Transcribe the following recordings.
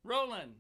Rolling.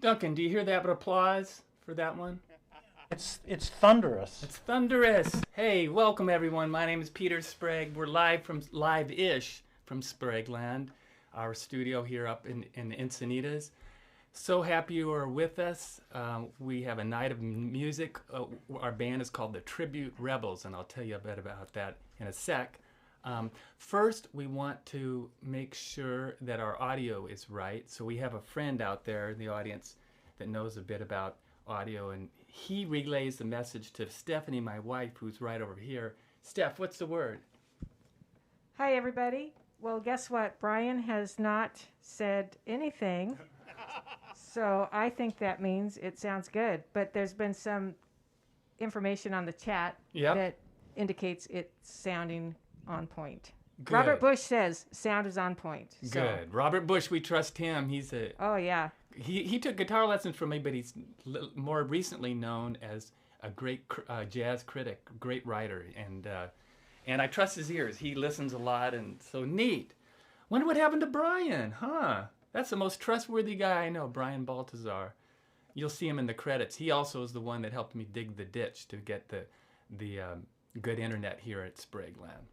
Duncan, do you hear that applause for that one? It's thunderous. It's thunderous. Hey, welcome everyone. My name is Peter Sprague. We're live-ish from SpragueLand, our studio here up in Encinitas. So happy you are with us. We have a night of music. Our band is called the Tribute Rebels, and I'll tell you a bit about that in a sec. First, we want to make sure that our audio is right. So we have a friend out there in the audience that knows a bit about audio, and he relays the message to Stephanie, my wife, who's right over here. Steph, what's the word? Hi, everybody. Well, guess what? Brian has not said anything. So I think that means it sounds good. But there's been some information on the chat that indicates it's sounding on point. Good. Robert Bush says sound is on point. Good. So. Robert Bush, we trust him. He's a... Oh, yeah. He took guitar lessons from me, but he's more recently known as a great jazz critic, great writer, and I trust his ears. He listens a lot, and so neat. Wonder what happened to Brian, huh? That's the most trustworthy guy I know, Brian Baltazar. You'll see him in the credits. He also is the one that helped me dig the ditch to get the good internet here at SpragueLand.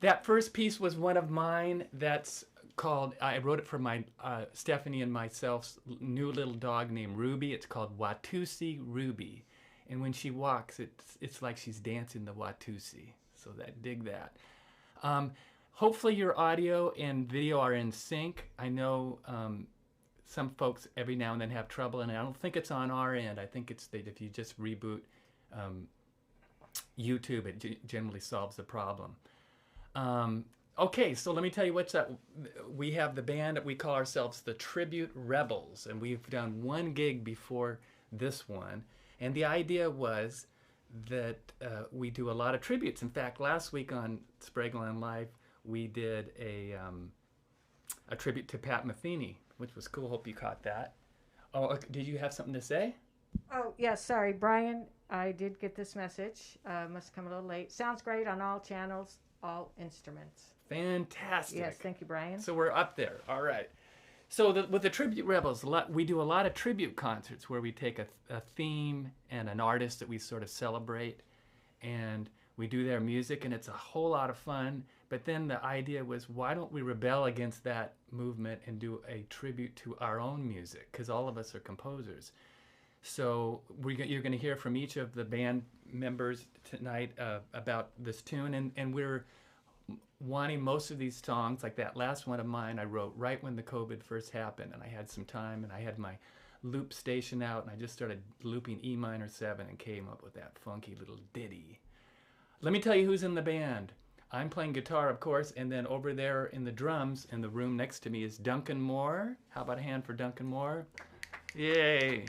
That first piece was one of mine. That's called, I wrote it for my Stephanie and myself's new little dog named Ruby. It's called Watusi Ruby. And when she walks, it's like she's dancing the Watusi. So dig that. Hopefully your audio and video are in sync. I know some folks every now and then have trouble, and I don't think it's on our end. I think it's that if you just reboot YouTube, it generally solves the problem. Okay, so let me tell you what's up. We have the band that we call ourselves the Tribute Rebels, and we've done one gig before this one. And the idea was that we do a lot of tributes. In fact, last week on SpragueLand Live, we did a tribute to Pat Metheny, which was cool. Hope you caught that. Oh, did you have something to say? Oh, yeah, sorry, Brian. I did get this message. Must come a little late. Sounds great on all channels, all instruments. Fantastic. Yes, thank you, Brian. So we're up there. All right. So with the Tribute Rebels, we do a lot of tribute concerts where we take a theme and an artist that we sort of celebrate, and we do their music, and it's a whole lot of fun. But then the idea was, why don't we rebel against that movement and do a tribute to our own music? Because all of us are composers. So you're going to hear from each of the band members tonight about this tune, and we're wanting most of these songs, like that last one of mine I wrote right when the COVID first happened, and I had some time, and I had my loop station out, and I just started looping E minor 7 and came up with that funky little ditty. Let me tell you who's in the band. I'm playing guitar, of course, and then over there in the drums in the room next to me is Duncan Moore. How about a hand for Duncan Moore? Yay.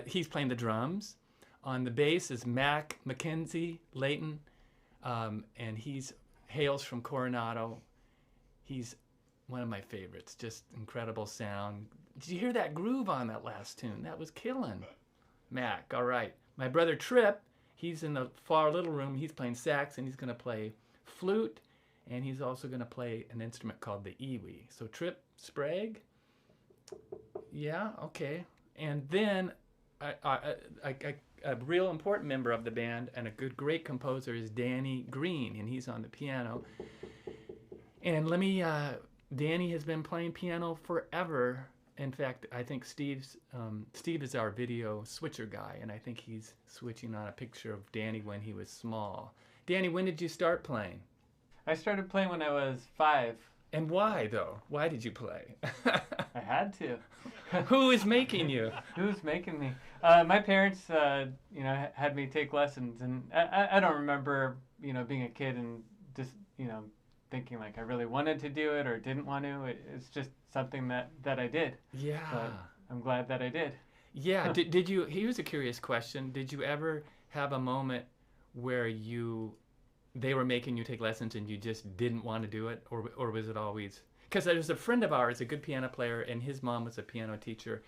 He's playing the drums. On the bass is Mac Mackenzie Layton, and hails from Coronado. He's one of my favorites, just incredible sound. Did you hear that groove on that last tune? That was killing. Mac, all right. My brother Trip, he's in the far little room. He's playing sax, and he's going to play flute, and he's also going to play an instrument called the iwi. So Trip, Sprague? Yeah, okay. And then a real important member of the band and a great composer is Danny Green, and he's on the piano. And Danny has been playing piano forever. In fact, I think Steve is our video switcher guy, and I think he's switching on a picture of Danny when he was small. Danny, when did you start playing? I started playing when I was 5. And why, though? Why did you play? I had to. Who is making you? Who's making me? My parents, had me take lessons, and I don't remember, being a kid and just, thinking like I really wanted to do it or didn't want to. It's just something that I did. Yeah. But I'm glad that I did. Yeah. Did you? Here's a curious question. Did you ever have a moment where they were making you take lessons and you just didn't want to do it, or was it always? Because there's a friend of ours, a good piano player, and his mom was a piano teacher,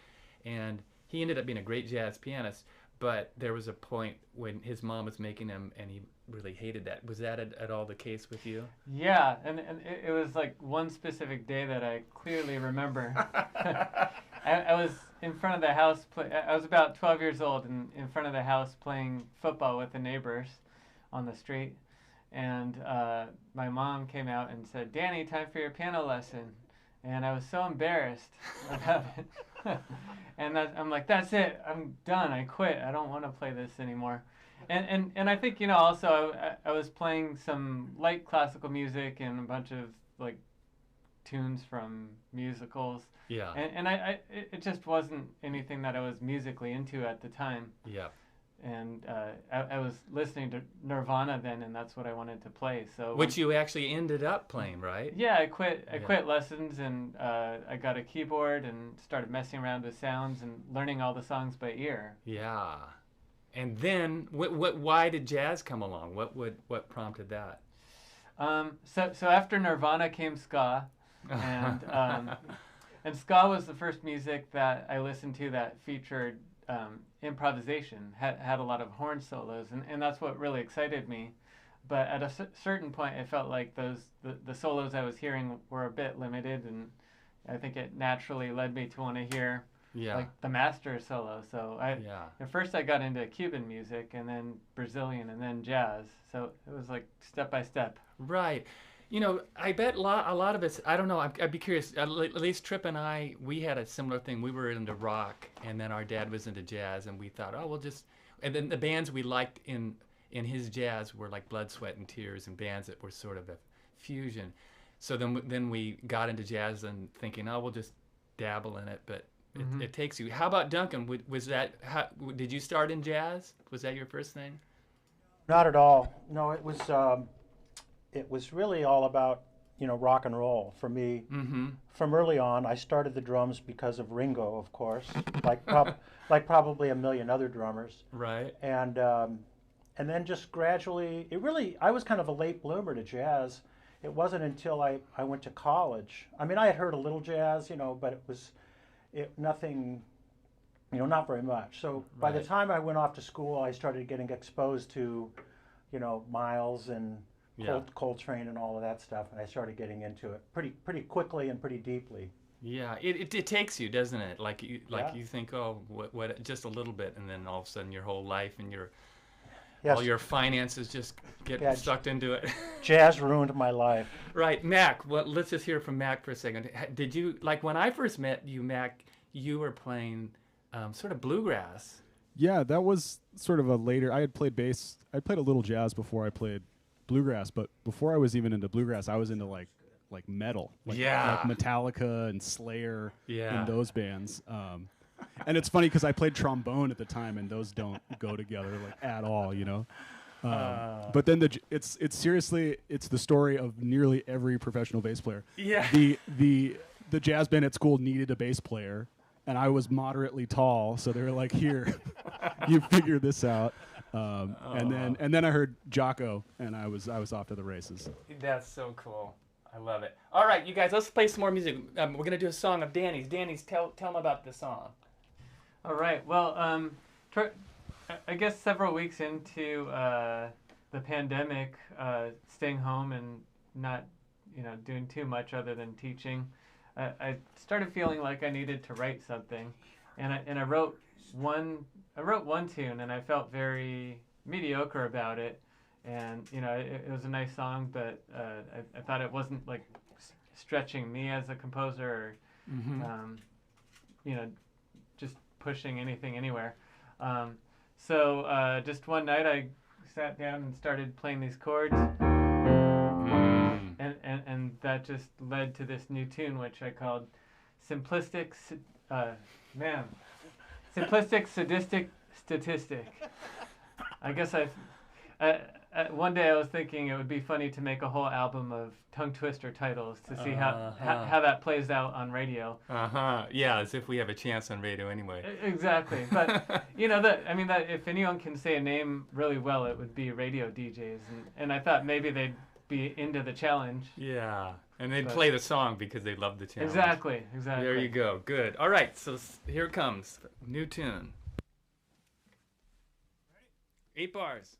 and he ended up being a great jazz pianist. But there was a point when his mom was making him, and he really hated that. Was that at all the case with you? Yeah, and it was like one specific day that I clearly remember. I was in front of the house. I was about 12 years old, and in front of the house playing football with the neighbors on the street. And my mom came out and said, "Danny, time for your piano lesson." And I was so embarrassed about it. And I'm like, that's it. I'm done. I quit. I don't want to play this anymore. And I think, also I was playing some light classical music and a bunch of like tunes from musicals. Yeah. And it just wasn't anything that I was musically into at the time. Yeah. And I was listening to Nirvana then, and that's what I wanted to play. So which you actually ended up playing, right? Yeah, I quit lessons, and I got a keyboard and started messing around with sounds and learning all the songs by ear. Yeah. And then why did jazz come along? What prompted that? So after Nirvana came ska, and and ska was the first music that I listened to that featured improvisation, had a lot of horn solos, and that's what really excited me. But at a certain point, I felt like the solos I was hearing were a bit limited, and I think it naturally led me to want to hear like the master solo. So at first I got into Cuban music, and then Brazilian, and then jazz. So it was like step by step. Right. I bet a lot of us, I don't know, I'd be curious, at least Tripp and I, we had a similar thing. We were into rock, and then our dad was into jazz, and we thought, and then the bands we liked in his jazz were like Blood, Sweat, and Tears, and bands that were sort of a fusion. So then we got into jazz and thinking, we'll just dabble in it, but it takes you. How about Duncan? Did you start in jazz? Was that your first thing? Not at all. No, it was really all about, rock and roll for me. Mm-hmm. From early on, I started the drums because of Ringo, of course, like probably a million other drummers. Right. And then just gradually, I was kind of a late bloomer to jazz. It wasn't until I went to college. I mean, I had heard a little jazz, but it was nothing, not very much. So by the time I went off to school, I started getting exposed to, Miles and Coltrane and all of that stuff, and I started getting into it pretty quickly and pretty deeply. Yeah, it takes you, doesn't it? Like you think, what just a little bit, and then all of a sudden your whole life and all your finances just get sucked into it. Jazz ruined my life. Right, Mac. Well, let's just hear from Mac for a second. Did you when I first met you, Mac? You were playing sort of bluegrass. Yeah, that was sort of a later. I had played bass. I played a little jazz before I played bluegrass, but before I was even into bluegrass, I was into like metal, like Metallica and Slayer and those bands. And it's funny because I played trombone at the time, and those don't go together like at all, But then it's seriously the story of nearly every professional bass player. Yeah. The jazz band at school needed a bass player, and I was moderately tall, so they were like, "Here, you figure this out." And then I heard Jocko, and I was off to the races. That's so cool. I love it. All right, you guys, let's play some more music. We're gonna do a song of Danny's. Danny's, tell them about the song. All right. Well, I guess several weeks into the pandemic, staying home and not, doing too much other than teaching, I started feeling like I needed to write something. and I wrote one tune, and I felt very mediocre about it. And it was a nice song, but I thought it wasn't like stretching me as a composer, or just pushing anything anywhere. So just one night I sat down and started playing these chords, and that just led to this new tune, which I called Simplistic, Simplistic, Sadistic, Statistic. I guess one day I was thinking it would be funny to make a whole album of tongue twister titles to see how that plays out on radio. Yeah, as if we have a chance on radio anyway. Exactly. But that if anyone can say a name really well, it would be radio DJs, and I thought maybe they'd be into the challenge. Yeah, and they'd play the song because they love the challenge. Exactly. There you go. Good. All right, so here it comes. New tune. 8 bars.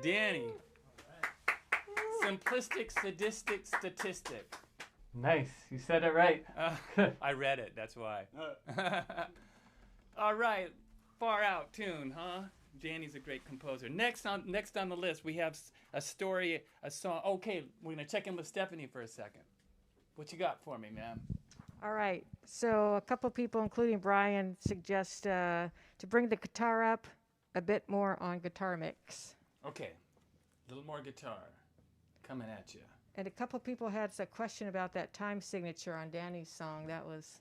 Danny. Simplistic, sadistic, statistic. Nice. You said it right. I read it, that's why. All right, far out tune, huh? Danny's a great composer. Next on the list, we have a story, a song. Okay, we're gonna check in with Stephanie for a second. What you got for me, ma'am? All right. So a couple people, including Brian, suggest to bring the guitar up a bit more on guitar mix. Okay, a little more guitar coming at you. And a couple people had a question about that time signature on Danny's song. That was...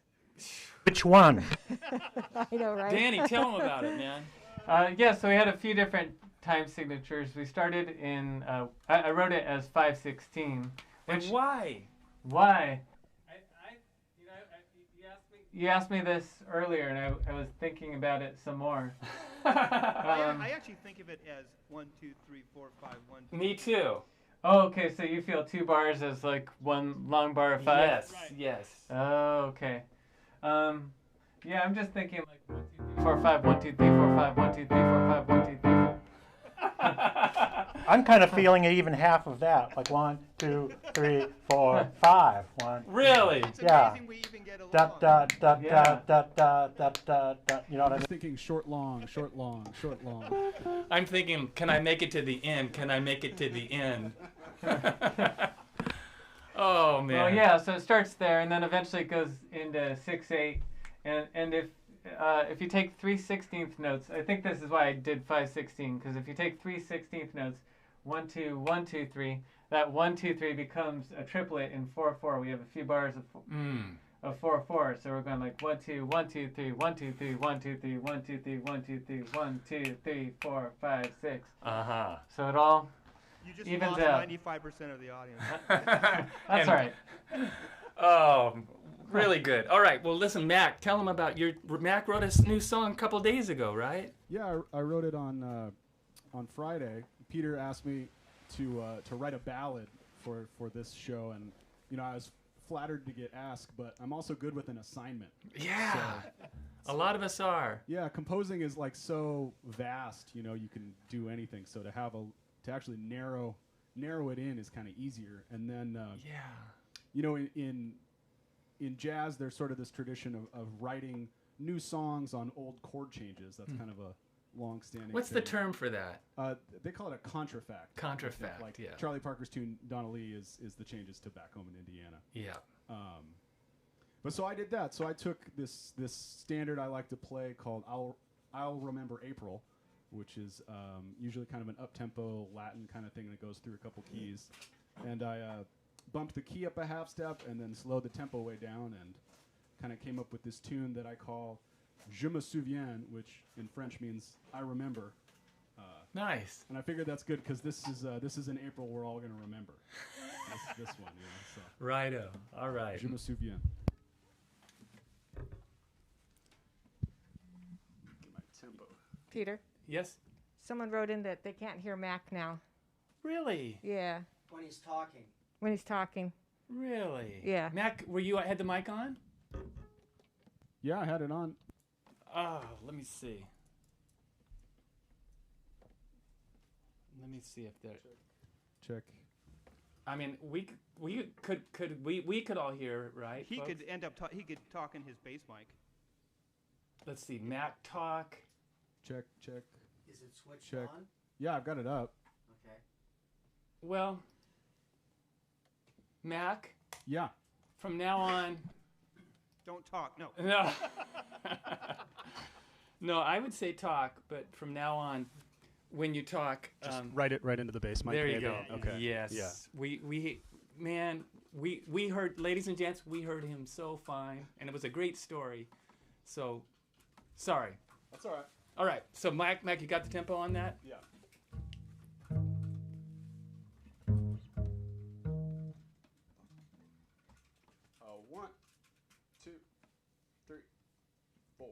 Which one? I know, right? Danny, tell them about it, man. Yeah, so we had a few different time signatures. We started in, I wrote it as 5/16. And why? Why? You asked me this earlier, and I was thinking about it some more. I actually think of it as 1, 2, 3, 4, 5, 1, 2. Me too. Oh, okay, so you feel 2 bars as like one long bar of 5? Yes, Right. yes. Oh, okay. Yeah, I'm just thinking like 1, 2, 3, 4, 5, 1, 2, 3, 4, 5, 1, 2, 3, 4, 5, 1, 2, 3, 4. I'm kind of feeling even half of that, like 1, 2, 3, 4, 5. 1. Really? It's Yeah. amazing we even get along. Da da da Yeah. da da da da da. You know what I I was mean? thinking short, long, short, long, short, long. I'm thinking, can I make it to the end? Can I make it to the end? Oh, man. Well, yeah, so it starts there, and then eventually it goes into 6/8, and if you take 3/16 notes, I think this is why I did 5/16, because if you take 3/16 notes, 1 2 1 2 3, that 1 2 3 becomes a triplet in 4/4. We have a few bars of 4/4, so we're going like 1 2 1 2 3 1 2 3 1 2 3 1 2 3 1 2 3 1 2 3 4 5 6. Uh-huh. So it all You just evens lost out. 95% of the audience. That's all right. Oh, really good. All right, well, listen, Mac, tell them about Mac wrote a new song a couple days ago, right? Yeah, I wrote it on Friday. Peter asked me to write a ballad for this show, and I was flattered to get asked, but I'm also good with an assignment. Yeah. So, A lot of us are. yeah, composing is like so vast. You can do anything. So to actually narrow it in is kind of easier. And then Yeah. in jazz, there's sort of this tradition of writing new songs on old chord changes. That's kind of a long-standing What's thing. the term for that? They call it a contrafact. Contrafact, Like yeah. Charlie Parker's tune Donna Lee is the changes to Back Home in Indiana. Yeah. But so I did that. So I took this standard I like to play called I'll Remember April, which is usually kind of an up-tempo Latin kind of thing that goes through a couple keys. And I bumped the key up a half step and then slowed the tempo way down and kind of came up with this tune that I call Je Me Souviens, which in French means I remember. Nice. And I figured that's good because this is in April we're all going to remember. this one, so. Righto. All right. Je Me Souviens. My tempo. Peter, Yes? someone wrote in that they can't hear Mac now. Really? Yeah, When he's talking. when he's talking. Really? Yeah. Mac, had the mic on? Yeah, I had it on. Oh, let me see. Let me see if there. Check. I mean, we could all hear, right? He folks? could end up he could talk in his bass mic. Let's see. Mac talk. Check. Is it switched Check. on? Yeah, I've got it up. Okay. Well, Mac, Yeah. from now on. Don't talk. No. No. No, I would say talk, but from now on, when you talk, Just write it right into the bass mic. there you maybe. go. Okay. Yes. Yeah. We heard, ladies and gents, we heard him so fine, and it was a great story. So, sorry. That's all right. All right. So, Mac, you got the tempo on that? Yeah. 1, 2, 3, 4.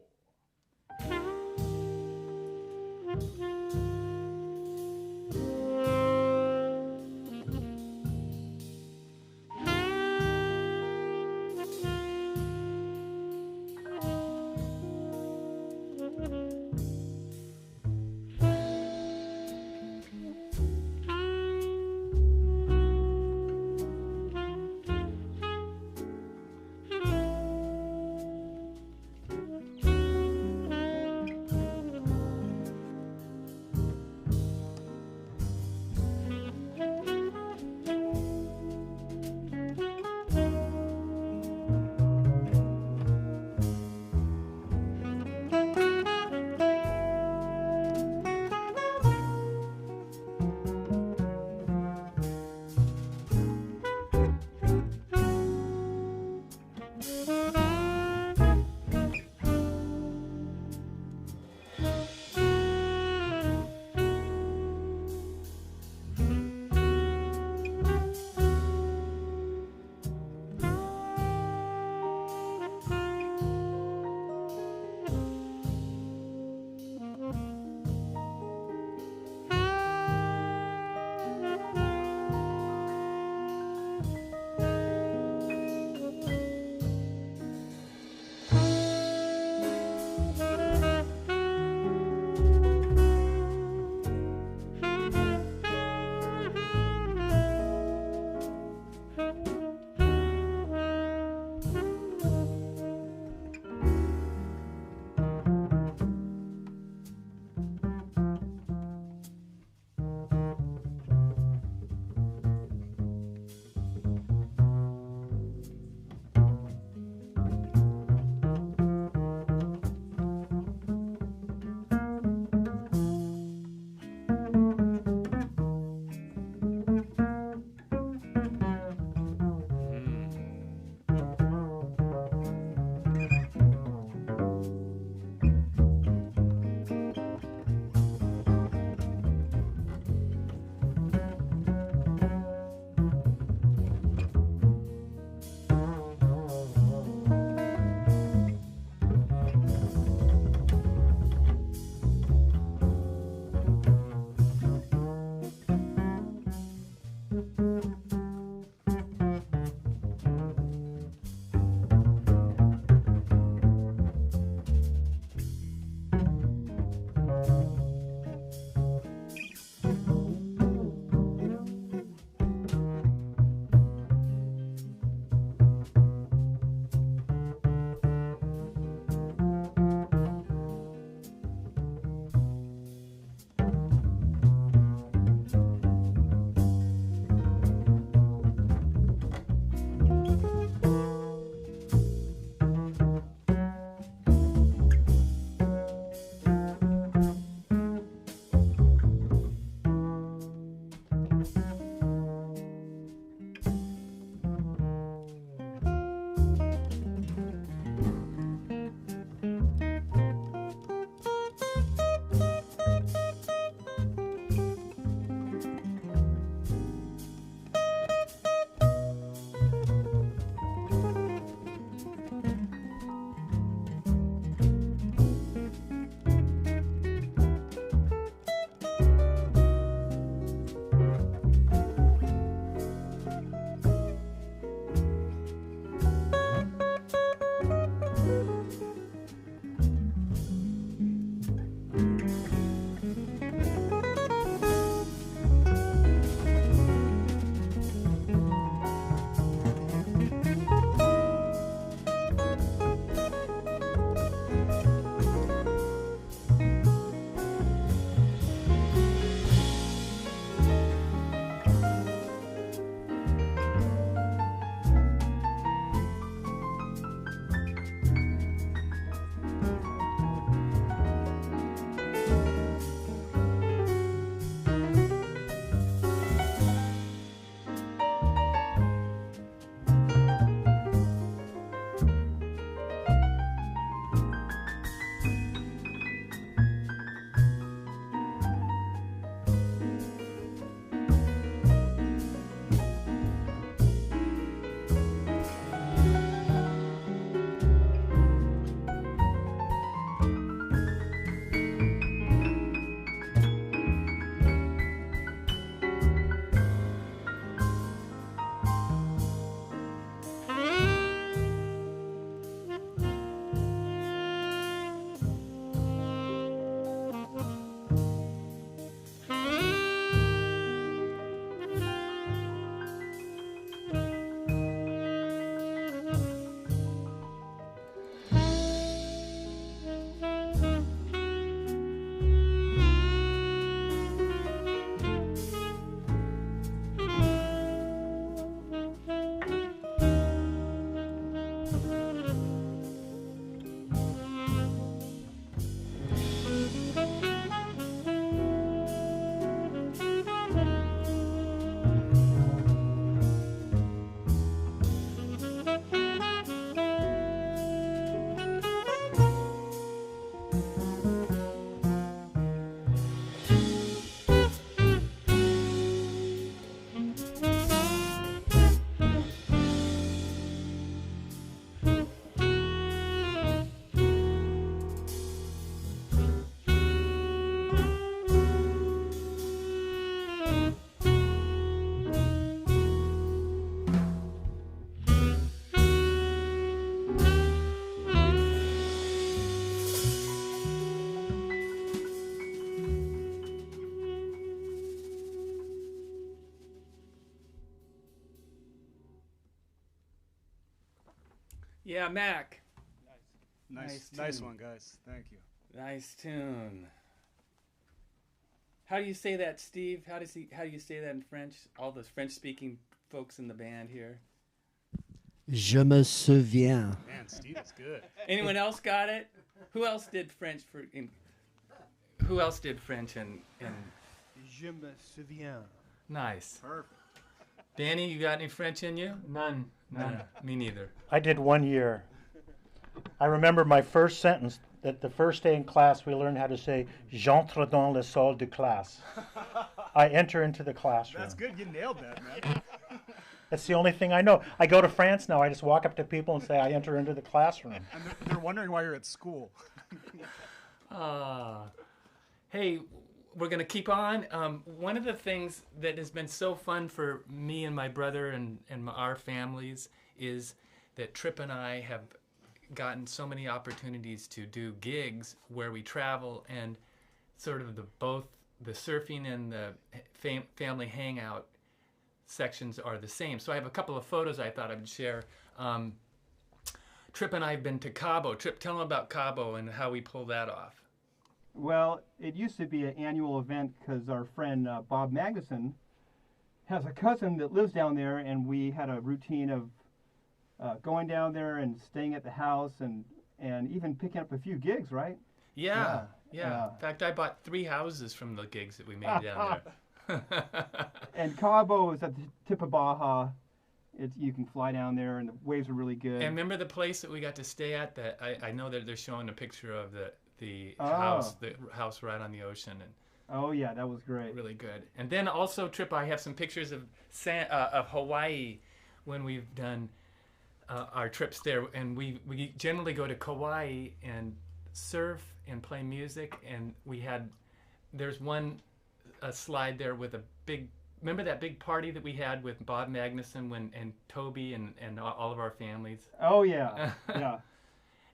Yeah, Mac. Nice one, guys. Thank you. Nice tune. How do you say that, Steve? How do you say that in French? All the French-speaking folks in the band here. Je me souviens. Man, Steve is good. Anyone else got it? Who else did French Who else did French in? Je me souviens. Nice. Perfect. Danny, you got any French in you? None. Me neither. I did 1 year. I remember my first sentence, that the first day in class we learned how to say, j'entre dans le salle de classe. I enter into the classroom. That's good. You nailed that, man. That's the only thing I know. I go to France now. I just walk up to people and say, I enter into the classroom. And they're wondering why you're at school. Hey, we're going to keep on. One of the things that has been so fun for me and my brother and our families is that Trip and I have gotten so many opportunities to do gigs where we travel, and sort of both the surfing and the family hangout sections are the same. So I have a couple of photos I thought I would share. Trip and I have been to Cabo. Trip, tell them about Cabo and how we pull that off. Well, it used to be an annual event because our friend Bob Magnuson has a cousin that lives down there, and we had a routine of going down there and staying at the house and even picking up a few gigs, right? Yeah. In fact, I bought 3 houses from the gigs that we made down there. And Cabo is at the tip of Baja. You can fly down there, and the waves are really good. And remember the place that we got to stay at? That I know that they're showing a picture of the house right on the ocean, and oh yeah, that was great. Really good. And then also, Trip, I have some pictures of Hawaii when we've done our trips there, and we generally go to Kauai and surf and play music, and there's a slide there with a big. Remember that big party that we had with Bob Magnuson and Toby and all of our families? Oh, yeah. Yeah.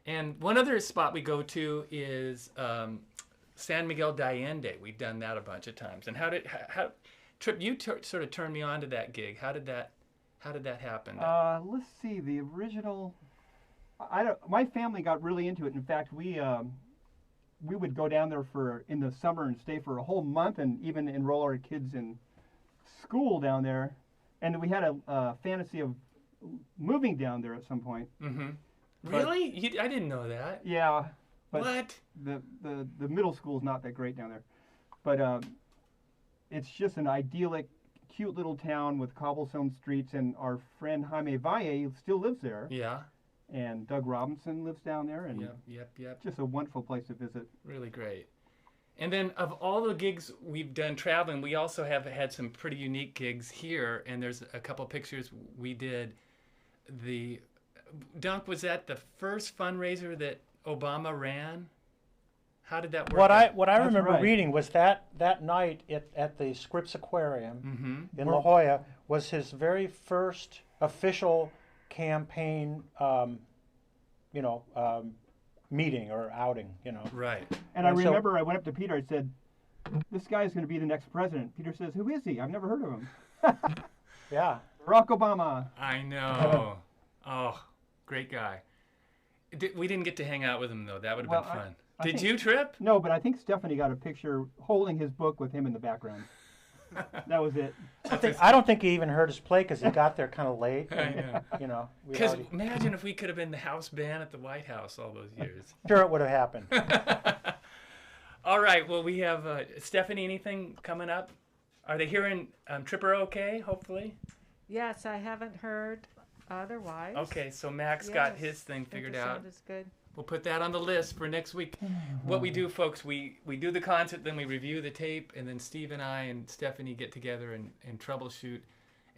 And one other spot we go to is San Miguel de Allende. We've done that a bunch of times. And how Trip, you sort of turned me on to that gig. How did that happen? Let's see. The original. My family got really into it. In fact, we would go down there in the summer and stay for a whole month, and even enroll our kids in school down there, and we had a fantasy of moving down there at some point. Mm-hmm. Really? I didn't know that. Yeah. But what? The middle school is not that great down there, but it's just an idyllic, cute little town with cobblestone streets, and our friend Jaime Valle still lives there. Yeah. And Doug Robinson lives down there, and yep. Just a wonderful place to visit. Really great. And then of all the gigs we've done traveling, we also have had some pretty unique gigs here, and there's a couple pictures we did. Dunk, was that the first fundraiser that Obama ran? How did that work? What I remember reading was that night at the Scripps Aquarium in La Jolla was his very first official campaign, meeting or outing, Right. And I remember I went up to Peter. I said, "This guy's going to be the next president." Peter says, "Who is he? I've never heard of him." Yeah. Barack Obama. I know. Oh, great guy. We didn't get to hang out with him, though. That would have been fun. Did you, Trip? No, but I think Stephanie got a picture holding his book with him in the background. That was it. I don't think he even heard us play because he got there kind of late. Because imagine if we could have been the house band at the White House all those years. Sure, it would have happened. All right. Well, we have Stephanie. Anything coming up? Are they hearing Tripper okay? Hopefully. Yes, I haven't heard otherwise. Okay, so Max got his thing figured out. Sound is good. We'll put that on the list for next week. What we do, folks, we do the concert, then we review the tape, and then Steve and I and Stephanie get together and troubleshoot.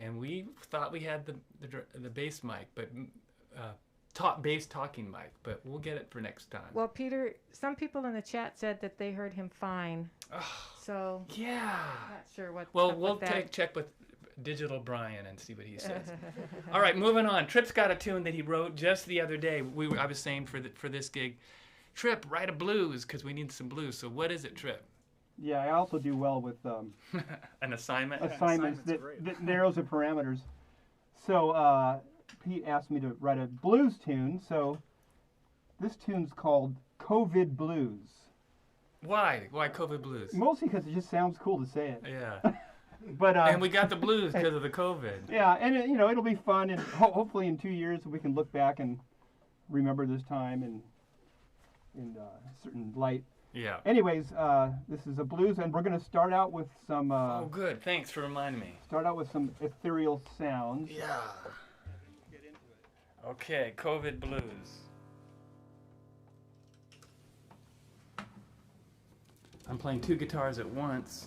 And we thought we had the bass mic, but bass talking mic, but we'll get it for next time. Well, Peter, some people in the chat said that they heard him fine. So yeah, not sure what. Well, we'll check with Digital Brian and see what he says. All right, moving on. Trip's got a tune that he wrote just the other day. I was saying for this gig, Trip, write a blues because we need some blues. So what is it, Trip? Yeah, I also do well with an assignment. Assignments that narrows the parameters. So Pete asked me to write a blues tune, so this tune's called COVID Blues. Why? Why COVID blues? Mostly because it just sounds cool to say it. Yeah. But and we got the blues because of the COVID. Yeah, and it'll be fun, and hopefully in 2 years we can look back and remember this time in a certain light. Yeah. Anyways, this is a blues, and we're going to start out with some. Oh, good. Thanks for reminding me. Start out with some ethereal sounds. Yeah. Get into it. Okay, COVID blues. I'm playing 2 guitars at once.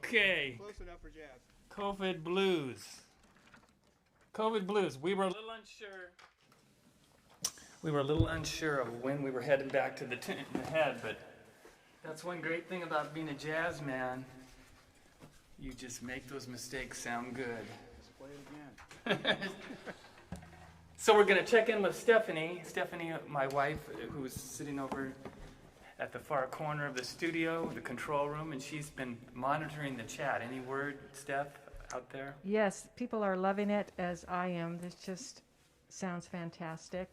Okay. Close enough for jazz. COVID blues. COVID blues. We were a little unsure. We were a little unsure of when we were heading back to the head, but that's one great thing about being a jazz man. You just make those mistakes sound good. Let's play it again. So we're going to check in with Stephanie. Stephanie, my wife, who's sitting over at the far corner of the studio, the control room, and she's been monitoring the chat. Any word, Steph, out there? Yes, people are loving it as I am. This just sounds fantastic.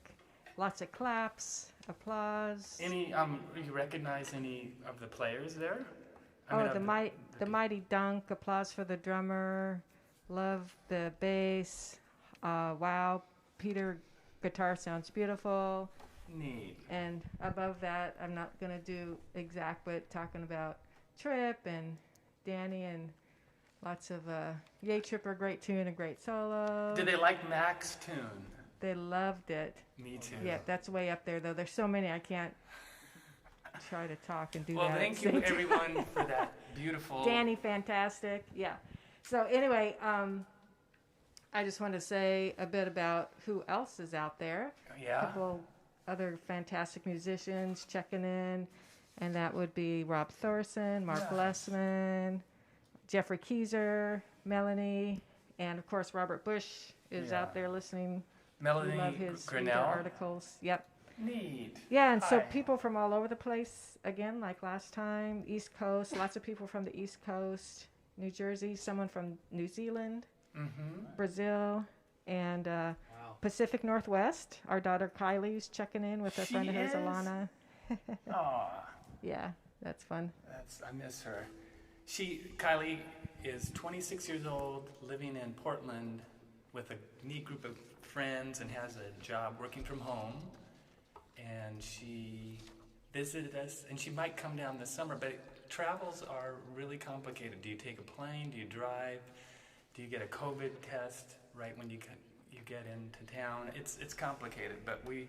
Lots of claps, applause. Any, you recognize any of the players there? The Mighty Dunk, applause for the drummer. Love the bass. Wow, Peter, guitar sounds beautiful. Neat. And above that, I'm not going to do exact, but talking about Trip and Danny and lots of, Yay Tripper, great tune, a great solo. Did they like Mac's tune? They loved it. Me too. Yeah, that's way up there, though. There's so many, I can't try to talk and do Well, that. thank you, everyone, for that beautiful... Danny, fantastic. Yeah. So anyway, I just want to say a bit about who else is out there. Yeah. A couple other fantastic musicians checking in, and that would be Rob Thorson, Mark Lessman, Jeffrey Keyser, Melanie, and of course Robert Bush is out there listening. Melanie We love his Grinnell. articles. Yep. Neat. Yeah, and so Hi. people from all over the place, again, like last time, East Coast, lots of people from the East Coast, New Jersey, someone from New Zealand, Brazil, and Pacific Northwest. Our daughter Kylie's checking in with a friend of hers, Alana. Aw. Yeah, that's fun. I miss her. Kylie is 26 years old, living in Portland with a neat group of friends and has a job working from home. And she visited us, and she might come down this summer, but travels are really complicated. Do you take a plane? Do you drive? Do you get a COVID test right when you get into town? It's complicated, but we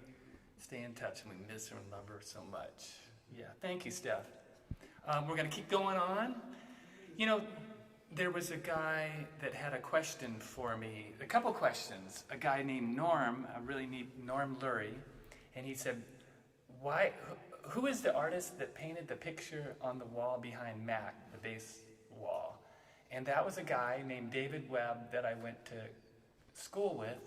stay in touch, and we miss her and love her so much. Yeah, thank you, Steph. We're going to keep going on. You know, there was a guy that had a question for me, a couple questions. A guy named Norm, a really neat Norm Lurie, and he said, who is the artist that painted the picture on the wall behind Mac, the bass wall? And that was a guy named David Webb that I went to school with.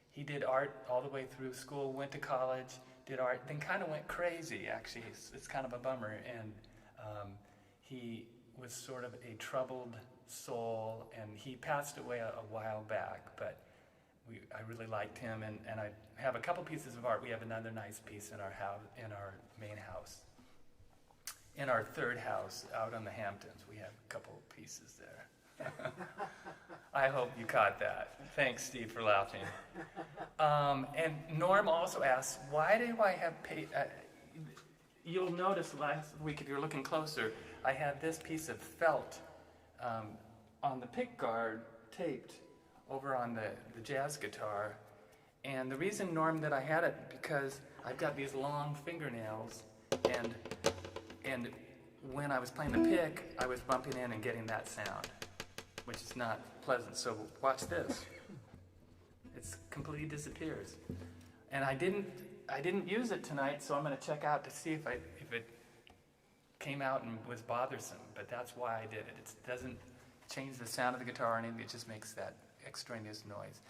He did art all the way through school, went to college, did art, then kind of went crazy, actually. It's kind of a bummer. And he was sort of a troubled soul, and he passed away a while back, but I really liked him, and I have a couple pieces of art. We have another nice piece in our house, in our main house. In our third house out on the Hamptons, we have a couple pieces there. I hope you caught that. Thanks, Steve, for laughing. And Norm also asks, why do I have you'll notice last week, if you're looking closer, I had this piece of felt on the pick guard taped over on the jazz guitar. And the reason, Norm, that I had it, because I've got these long fingernails, and when I was playing the pick, I was bumping in and getting that sound, which is not pleasant. So watch this. It completely disappears. And I didn't use it tonight, so I'm going to check out to see if it came out and was bothersome. But that's why I did it. It doesn't change the sound of the guitar or anything. It just makes that extraneous noise.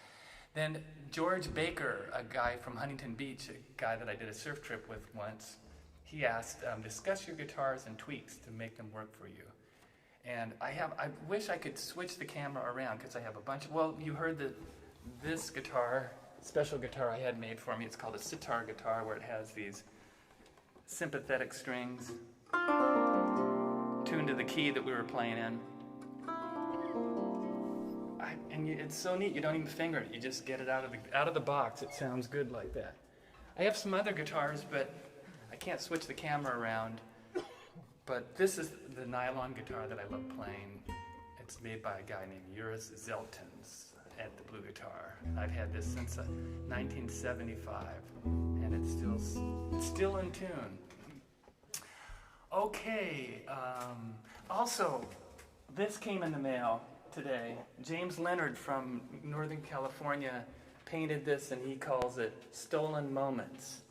Then George Baker, a guy from Huntington Beach, a guy that I did a surf trip with once, he asked, discuss your guitars and tweaks to make them work for you. And I wish I could switch the camera around, because I have a bunch of, well, you heard this guitar, special guitar I had made for me. It's called a sitar guitar, where it has these sympathetic strings tuned to the key that we were playing in. It's so neat. You don't even finger it. You just get it out of the box. It sounds good like that. I have some other guitars, but I can't switch the camera around. But this is the nylon guitar that I love playing. It's made by a guy named Uris Zeltins at the Blue Guitar. I've had this since 1975, and it's still in tune. Okay. Also, This came in the mail today. James Leonard from Northern California painted this, and he calls it Stolen Moments.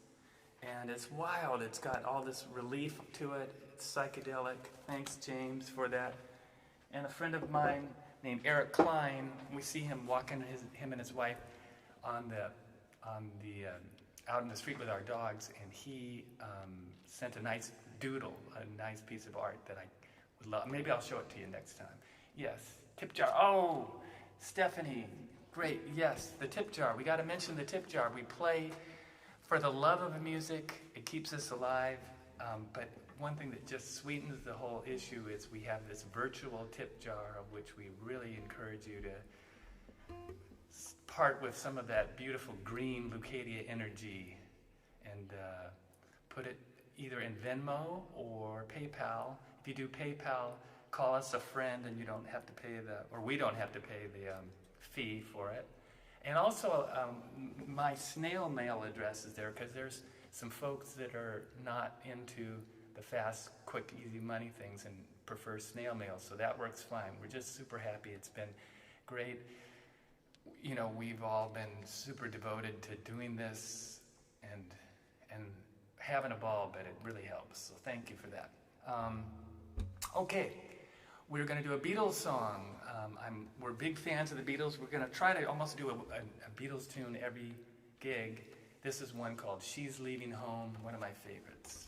And it's wild. It's got all this relief to it. It's psychedelic. Thanks, James, for that. And a friend of mine named Eric Klein, we see him walking, him and his wife, out in the street with our dogs, and he sent a nice doodle, a nice piece of art that I would love. Maybe I'll show it to you next time. Yes, tip jar. Oh, Stephanie, great. Yes, the tip jar. We got to mention the tip jar. We play for the love of music. It keeps us alive. But one thing that just sweetens the whole issue is we have this virtual tip jar, of which we really encourage you to part with some of that beautiful green Leucadia energy and put it either in Venmo or PayPal. If you do PayPal, call us a friend, and you don't have to pay we don't have to pay the fee for it. And also, my snail mail address is there, because there's some folks that are not into the fast, quick, easy money things and prefer snail mail, so that works fine. We're just super happy. It's been great. You know, we've all been super devoted to doing this and having a ball, but it really helps. So thank you for that. Okay, we're going to do a Beatles song. We're big fans of the Beatles. We're going to try to almost do a Beatles tune every gig. This is one called She's Leaving Home, one of my favorites.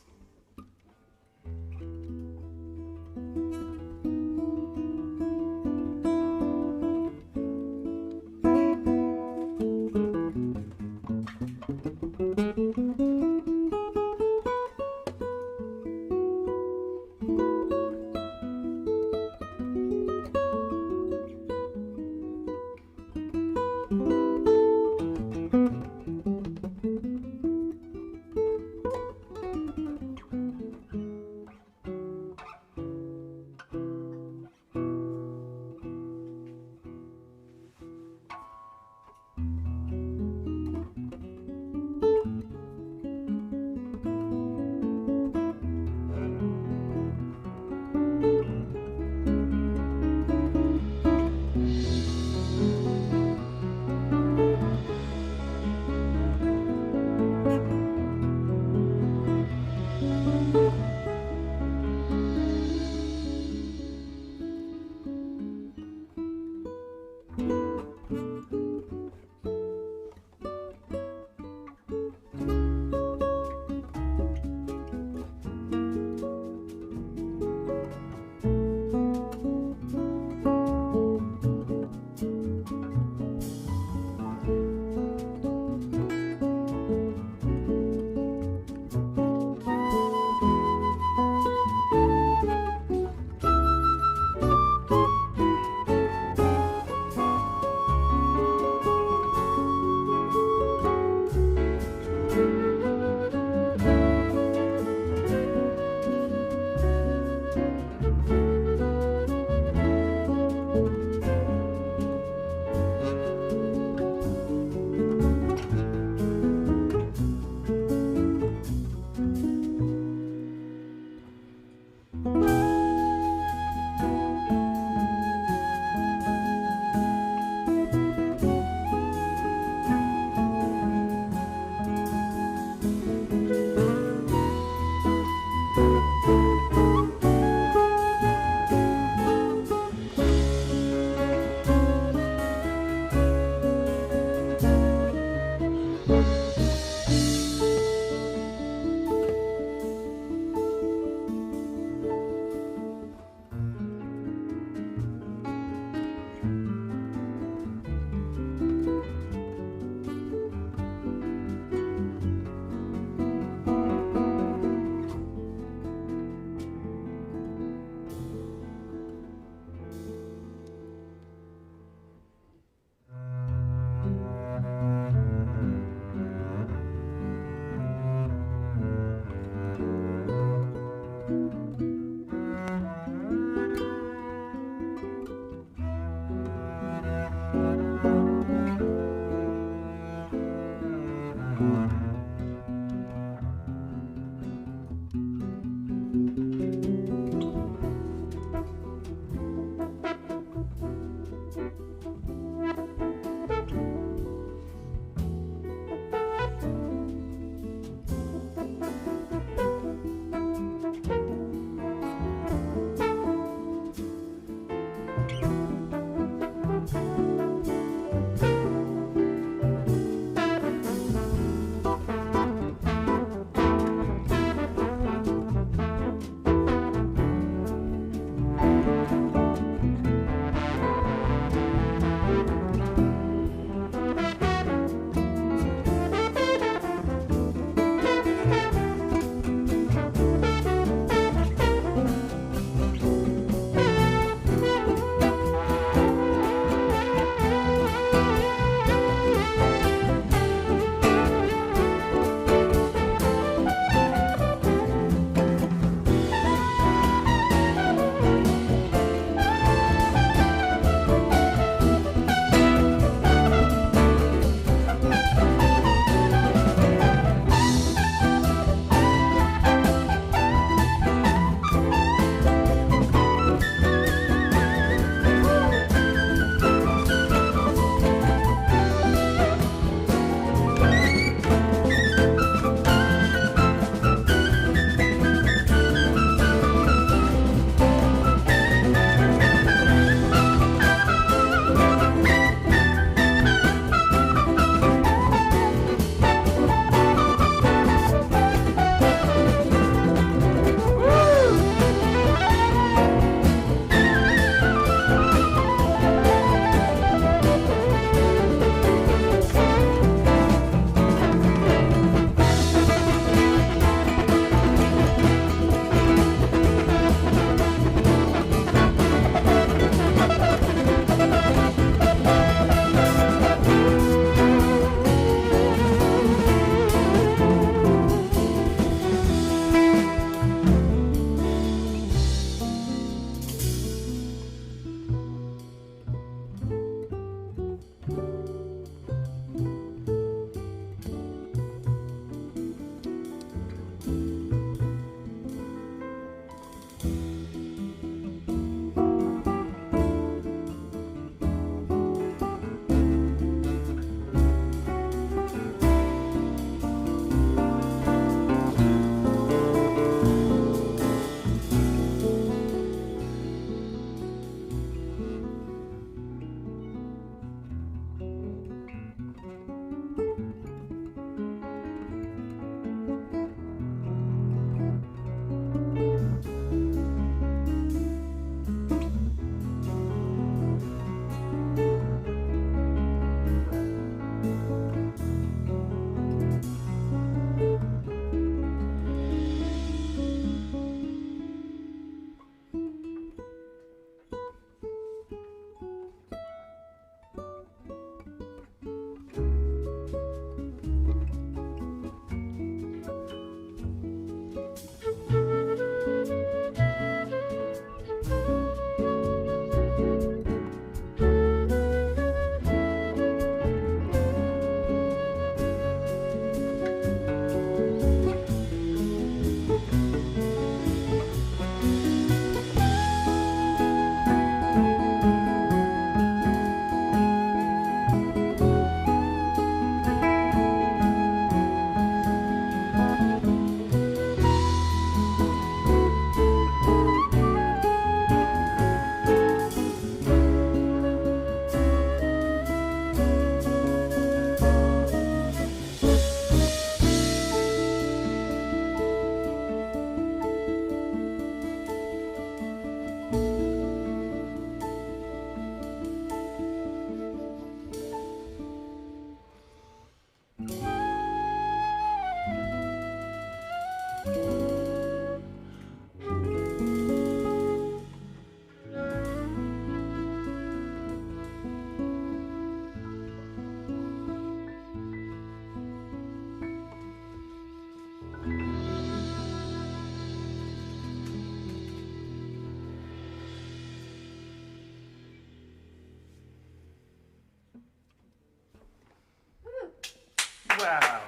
Wow.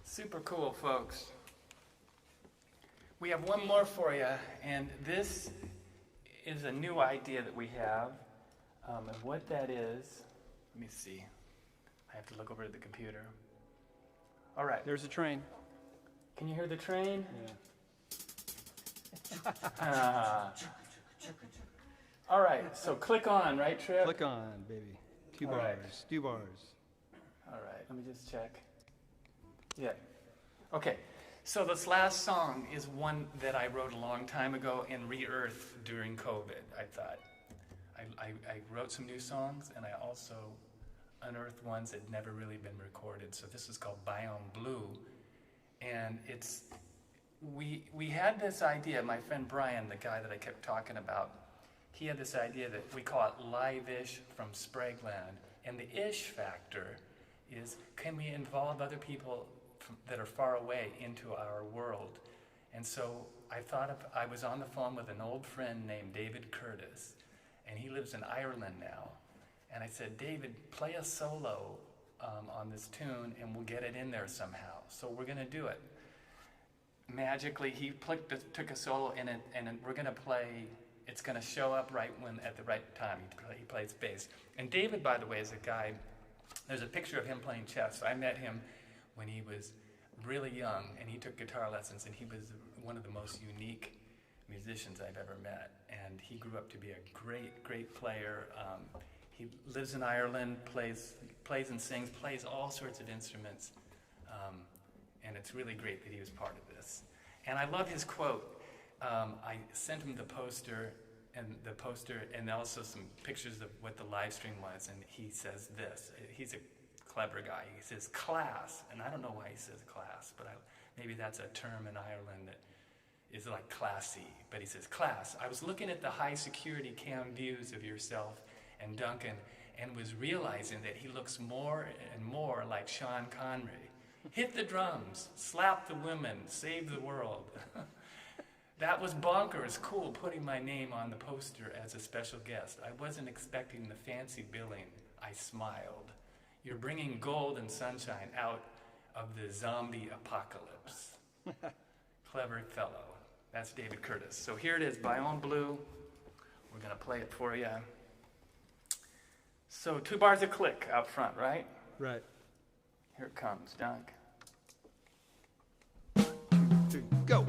Super cool, folks. We have one more for you, and this is a new idea that we have. And what that is, let me see. I have to look over at the computer. All right. There's a train. Can you hear the train? Yeah. All right, so click on, right, Trip? Click on, baby. Two All bars. right. 2 bars. All right, let me just check. Yeah. Okay, so this last song is one that I wrote a long time ago and re-earthed during COVID, I thought. I wrote some new songs, and I also unearthed ones that had never really been recorded. So this is called Baiao Blue, and it's we had this idea. My friend Brian, the guy that I kept talking about, he had this idea that we call it live-ish from SpragueLand, and the ish factor is, can we involve other people that are far away into our world? And so I was on the phone with an old friend named David Curtis, and he lives in Ireland now. And I said, David, play a solo on this tune, and we'll get it in there somehow. So we're going to do it. Magically, he took a solo in it, and we're going to play. It's going to show up at the right time. He plays bass. And David, by the way, is a guy. There's a picture of him playing chess. I met him when he was really young, and he took guitar lessons, and he was one of the most unique musicians I've ever met. And he grew up to be a great, great player. He lives in Ireland, plays and sings, plays all sorts of instruments. And it's really great that he was part of this. And I love his quote. I sent him the poster and also some pictures of what the live stream was, and he says this. He's a clever guy. He says class, and I don't know why he says class, but maybe that's a term in Ireland that is like classy, but he says class. I was looking at the high security cam views of yourself and Duncan and was realizing that he looks more and more like Sean Connery. Hit the drums, slap the women, save the world. That was bonkers cool, putting my name on the poster as a special guest. I wasn't expecting the fancy billing. I smiled. You're bringing gold and sunshine out of the zombie apocalypse. Clever fellow. That's David Curtis. So here it is, Baiao Blue. We're going to play it for you. So 2 bars a click out front, right? Right. Here it comes, Dunk. 1, 2, 3, go.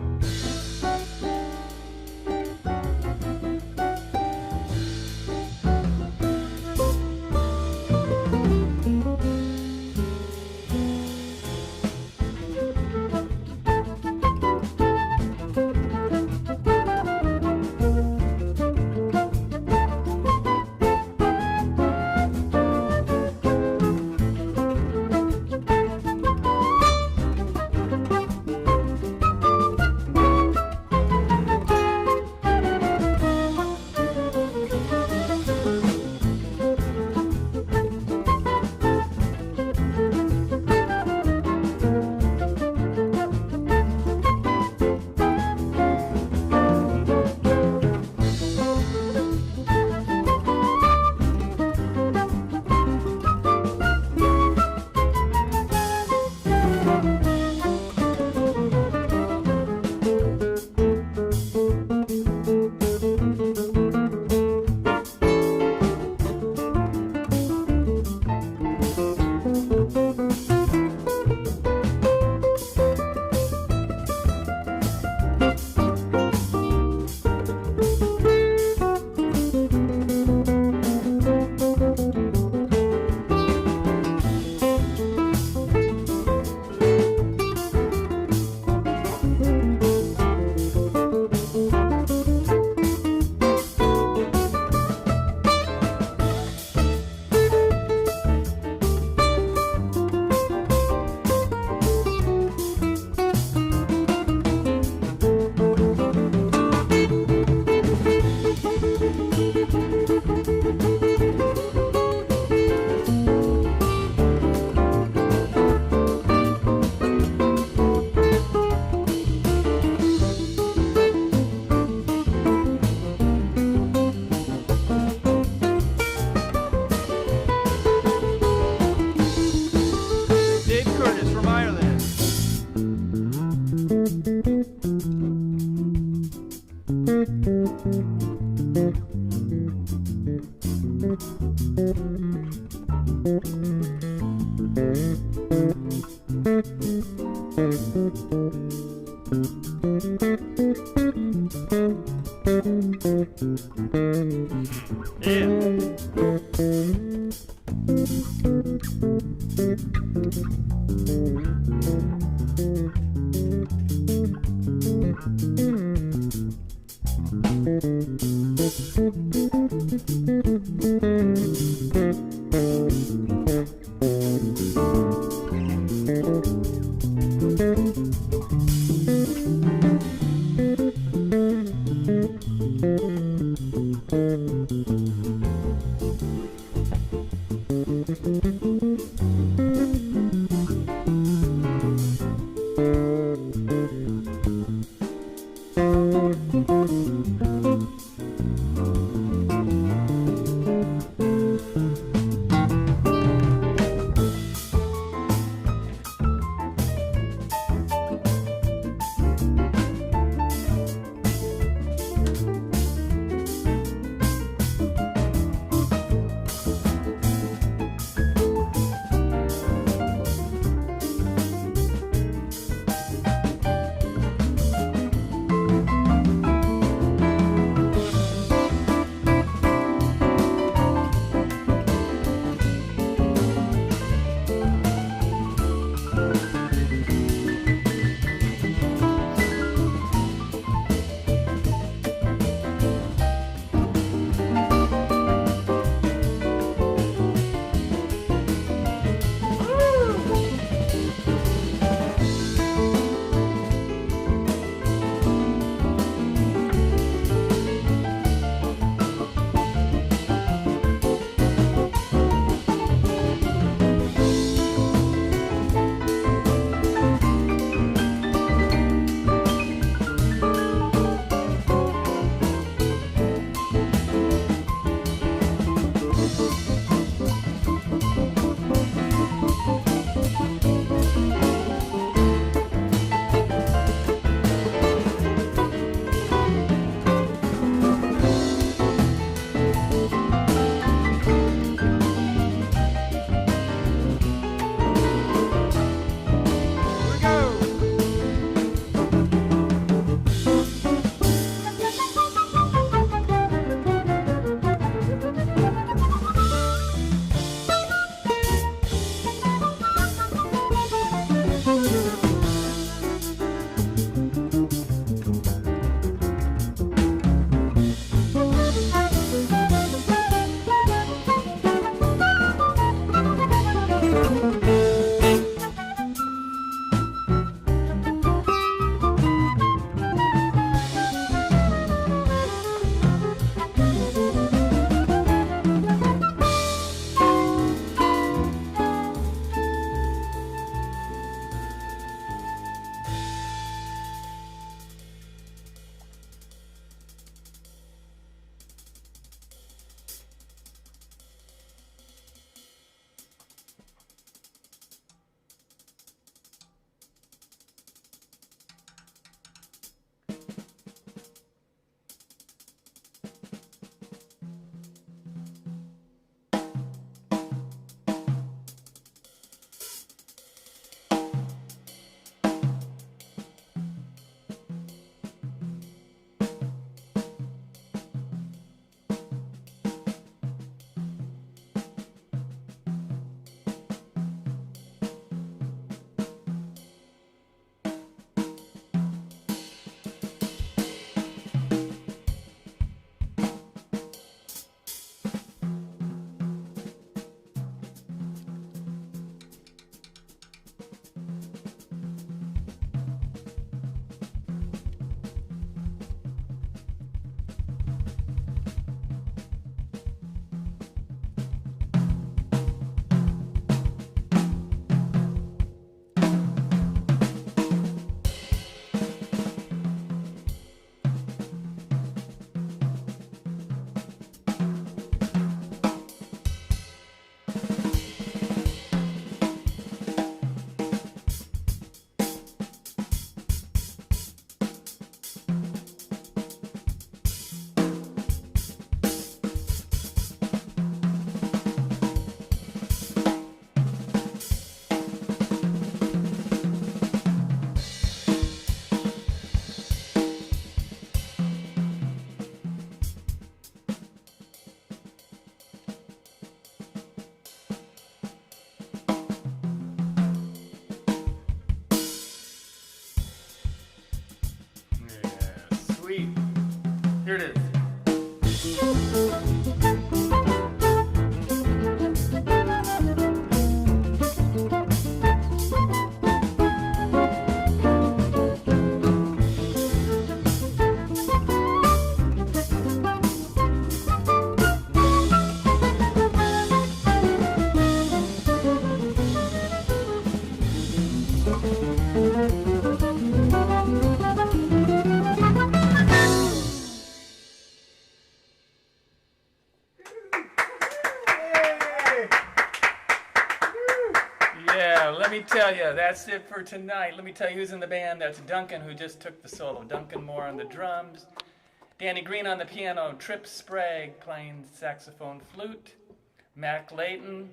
tell you, that's it for tonight. Let me tell you who's in the band. That's Duncan, who just took the solo. Duncan Moore on the drums. Danny Green on the piano. Trip Sprague playing saxophone flute. Mac Layton.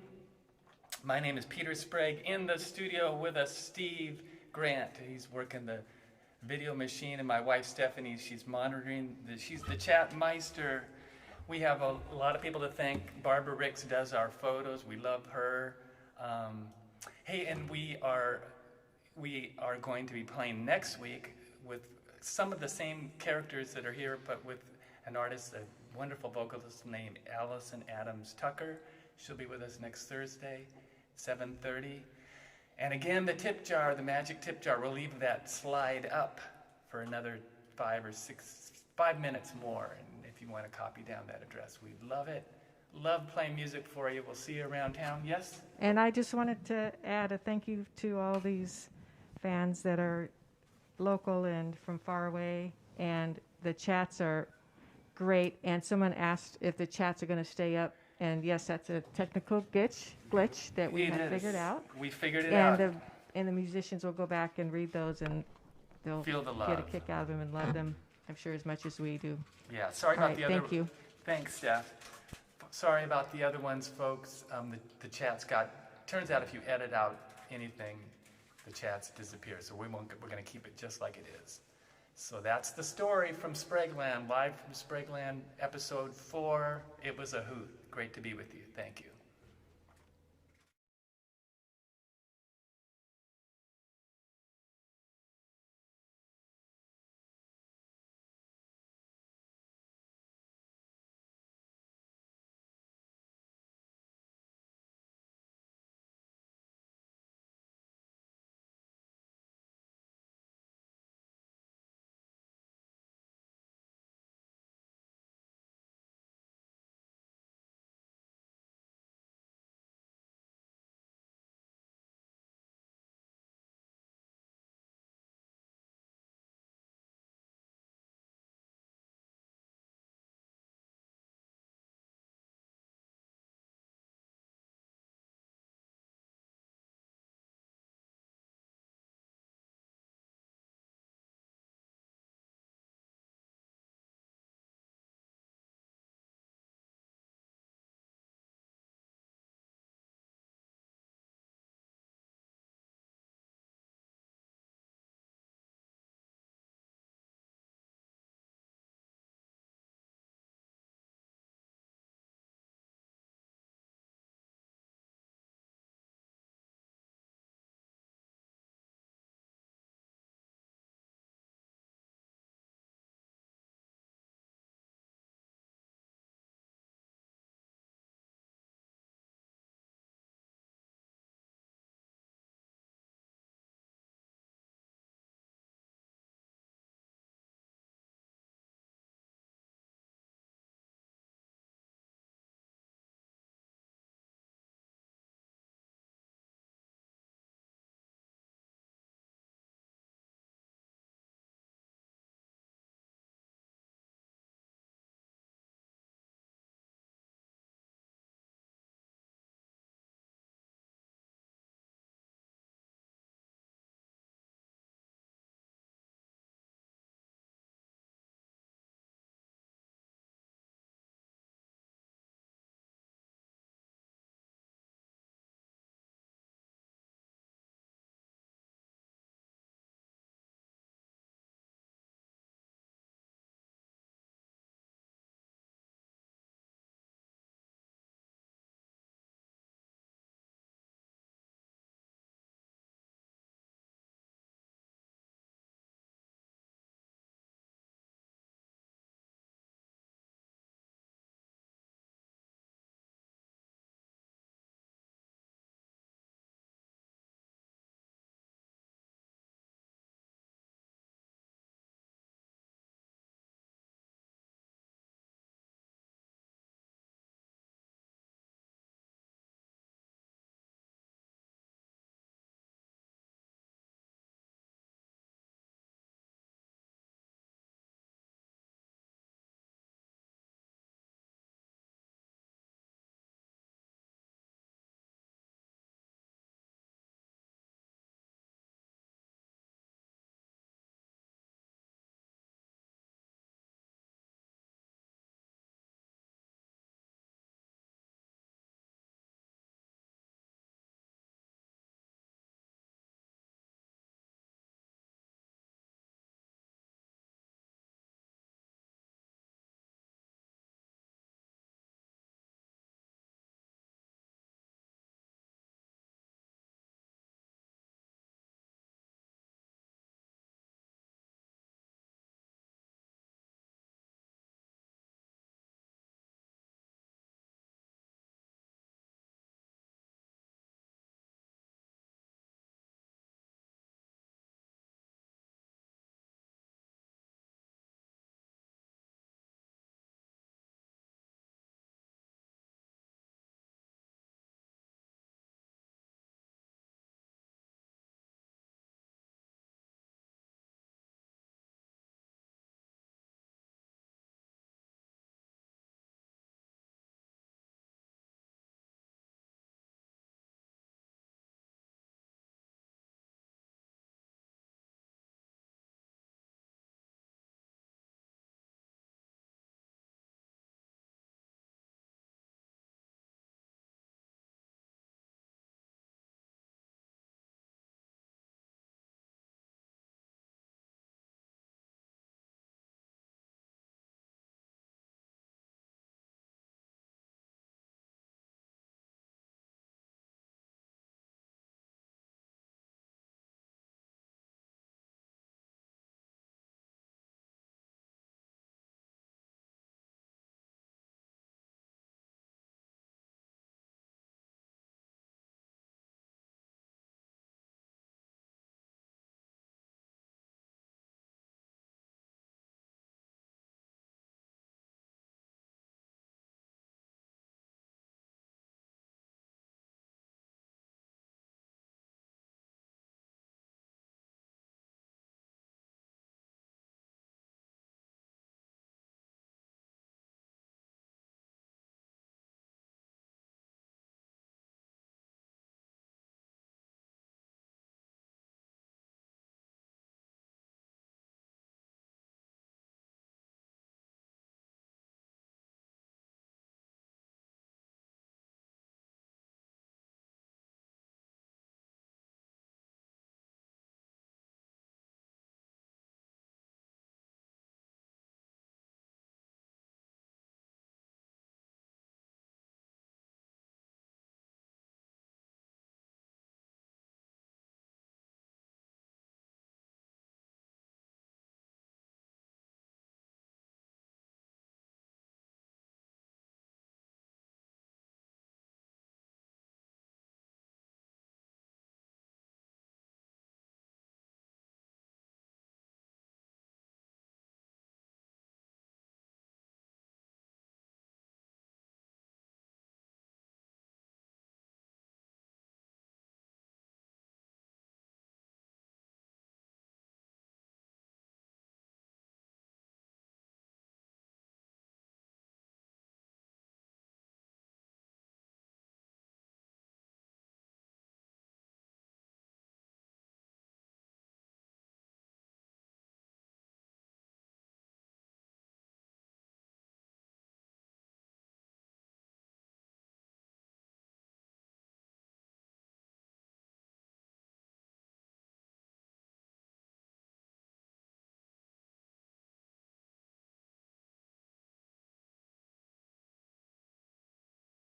My name is Peter Sprague. In the studio with us, Steve Grant. He's working the video machine, and my wife Stephanie, she's monitoring. She's the chat meister. We have a lot of people to thank. Barbara Ricks does our photos. We love her. Hey, and we are going to be playing next week with some of the same characters that are here, but with an artist, a wonderful vocalist named Allison Adams Tucker. She'll be with us next Thursday, 7:30. And again, the tip jar, the magic tip jar, we'll leave that slide up for another 5 minutes more. And if you want to copy down that address, we'd love it. Love playing music for you. We'll see you around town. Yes? And I just wanted to add a thank you to all these fans that are local and from far away. And the chats are great. And someone asked if the chats are going to stay up. And yes, that's a technical glitch that we have figured out. We figured it out. And the musicians will go back and read those, and they'll Feel the love. get a kick out of them and love them, I'm sure, as much as we do. Yeah, sorry All about right, the other. thank you. Thanks, Steph. Sorry about the other ones, folks. The chats turns out if you edit out anything, the chats disappear. So we're going to keep it just like it is. So that's the story from SpragueLand, live from SpragueLand, episode 4. It was a hoot. Great to be with you. Thank you.